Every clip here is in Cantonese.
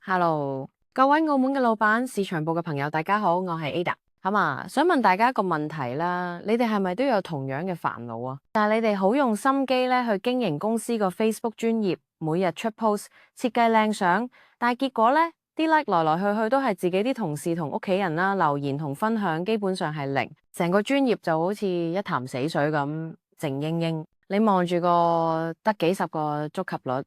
Hello，各位澳門嘅老闆、市場部嘅朋友，大家好，我係 Ada。想問大家一個問題啦，你哋係咪都有同樣嘅煩惱啊？但係你哋好用心機咧去經營公司個 Facebook 專頁，每日出 post，設計靚相，但係結果咧啲 like 來來去去都係自己啲同事同屋企人啦，留言同分享基本上係零，成個專頁就好似一潭死水咁靜英英。你望住個得幾十個觸及率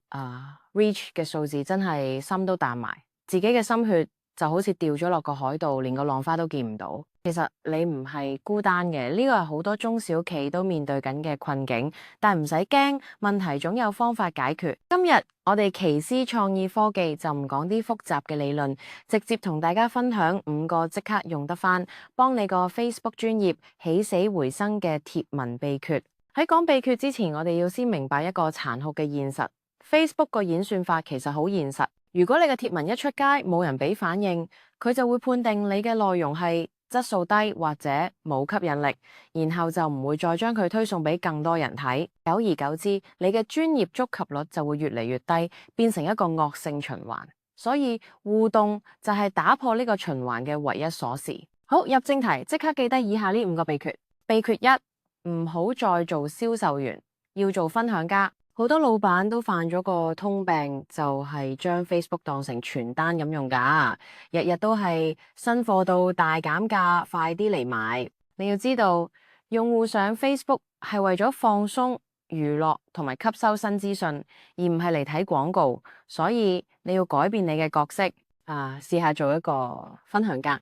reach 嘅數字，真係心都彈埋，自己嘅心血就好似掉咗落個海度，連個浪花都見唔到。其實你唔係孤單嘅，呢個係好多中小企都面對緊嘅困境，但唔使驚，問題總有方法解決。今日我哋奇思創意科技就唔講啲複雜嘅理論，直接同大家分享5個即刻用得返，幫你個 Facebook 專頁起死回生嘅貼文秘訣。喺講秘訣之前，我哋要先明白一個殘酷嘅現實。Facebook 個演算法其實好現實，如果你嘅貼文一出街冇人俾反應，佢就會判定你嘅內容係質素低或者冇吸引力，然後就唔會再將佢推送俾更多人睇。久而久之，你嘅專頁觸及率就會越嚟越低，變成一個惡性循環。所以互動就係打破呢個循環嘅唯一鎖匙。好，入正題，即刻記得以下呢5個秘訣。秘訣1：唔好再做銷售員，要做分享家。好多老闆都犯咗個通病，就係將 Facebook 當成傳單咁用㗎，日日都係新貨到大減價，快啲嚟買。你要知道，用戶上 Facebook 係為咗放鬆、娛樂同埋吸收新資訊，而唔係嚟睇廣告。所以你要改變你嘅角色，試下做一個分享家。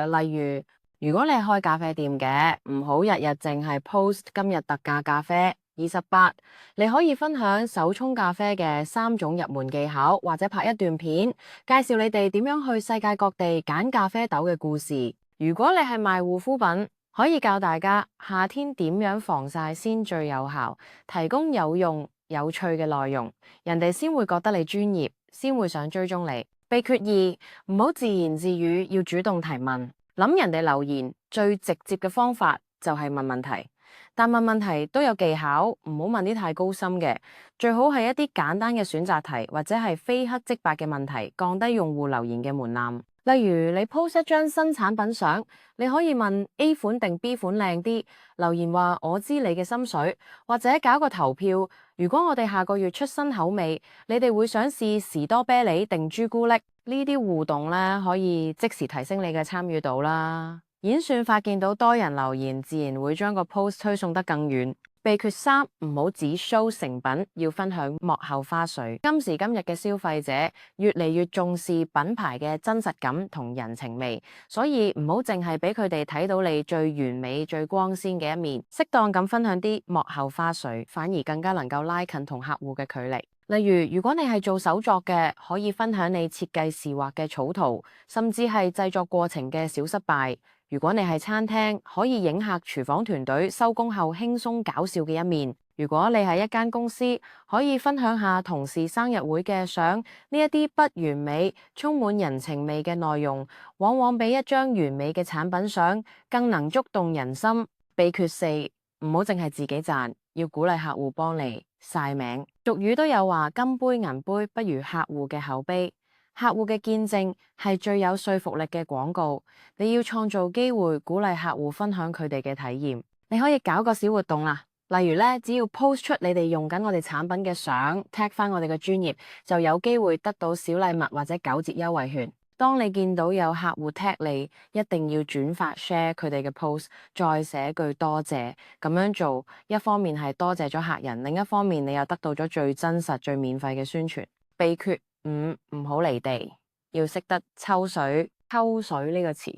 例如，如果你係開咖啡店嘅，唔好日日淨係 post 今日特價咖啡28，你可以分享手沖咖啡嘅3種入門技巧，或者拍一段片介紹你哋點樣去世界各地揀咖啡豆嘅故事。如果你係賣護膚品，可以教大家夏天點樣防曬先最有效，提供有用有趣嘅內容，人哋先會覺得你專業，先會想追蹤你。秘訣2：唔好自言自語，要主動提問。諗人哋留言最直接嘅方法就係問問題，但問問題都有技巧，唔好問啲太高深嘅，最好係一啲簡單嘅選擇題，或者係非黑即白嘅問題，降低用戶留言嘅門檻。例如你 post 一張新產品相，你可以問 A 款定 B 款靚啲，留言話我知你嘅心水，或者搞個投票，如果我哋下個月出新口味，你哋會想試士多啤梨定朱古力？呢啲互動咧，可以即時提升你嘅參與度啦。演算法見到多人留言，自然會將個 post 推送得更遠。秘訣3：唔好只 show 成品，要分享幕後花絮。今時今日嘅消費者越嚟越重視品牌嘅真實感同人情味，所以唔好淨係俾佢哋睇到你最完美、最光鮮嘅一面，適當咁分享啲幕後花絮，反而更加能夠拉近同客戶嘅距離。例如，如果你係做手作嘅，可以分享你設計時畫嘅草圖，甚至係製作過程嘅小失敗。如果你係餐廳，可以影下廚房團隊收工後輕鬆搞笑嘅一面。如果你係一間公司，可以分享下同事生日會嘅相。呢一啲不完美、充滿人情味嘅內容，往往比一張完美嘅產品相更能觸動人心。秘訣4：唔好淨係自己賺，要鼓勵客戶幫你曬名。俗語都有話，金杯銀杯不如客戶嘅口碑。客戶嘅見證係最有說服力嘅廣告，你要創造機會，鼓勵客戶分享佢哋嘅體驗。你可以搞個小活動啦，例如咧，只要 post 出你哋用緊我哋產品嘅相，tag 翻我哋嘅專頁，就有機會得到小禮物或者9折優惠券。當你見到有客戶 tag 你，一定要轉發 share 佢哋嘅 post， 再寫句多謝。咁樣做，一方面係多謝咗客人，另一方面你又得到咗最真實、最免費嘅宣傳。秘訣5：唔好離地，要識得抽水。抽水呢個詞，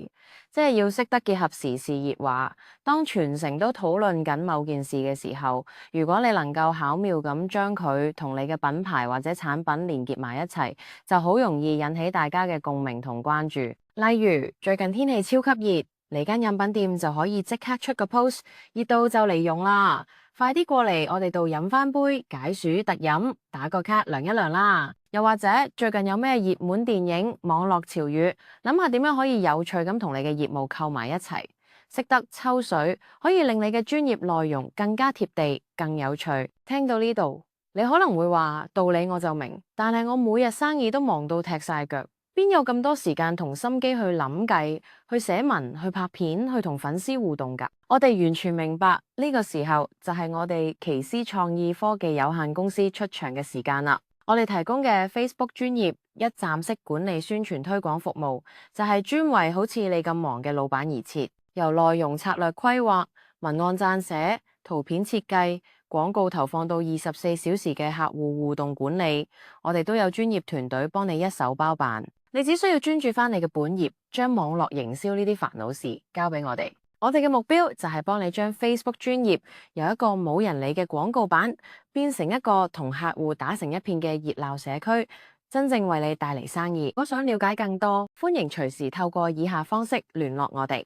即係要識得結合時事熱話。當全城都討論緊某件事嘅時候，如果你能夠巧妙咁將佢同你嘅品牌或者產品連結埋一齊，就好容易引起大家嘅共鳴同關注。例如最近天氣超級熱，嚟間飲品店就可以即刻出個 post， 熱到就嚟用啦，快啲過嚟我哋度飲翻杯解暑特飲，打個卡涼一涼啦。又或者最近有咩熱門電影、網絡潮語，諗下點樣可以有趣咁同你嘅業務扣埋一齊。識得抽水，可以令你嘅專業內容更加貼地、更有趣。聽到呢度，你可能會話道理我就明，但係我每日生意都忙到踢晒腳，邊有咁多時間同心機去諗計、去寫文、去拍片、去同粉絲互動㗎？我哋完全明白呢個時候就係我哋奇思創意科技有限公司出場嘅時間啦。我哋提供嘅 Facebook 專頁一站式管理宣傳推廣服務，就係專為好似你咁忙嘅老闆而設，由內容策略規劃、文案撰寫、圖片設計、廣告投放到24小時嘅客戶互動管理，我哋都有專業團隊幫你一手包辦。你只需要專注翻你嘅本業，將網絡營銷呢啲煩惱事交俾我哋。我哋嘅目標就係幫你將 Facebook 專頁由一個冇人理嘅廣告版，變成一個同客戶打成一片嘅熱鬧社區，真正為你帶嚟生意。如果想了解更多，歡迎隨時透過以下方式聯絡我哋。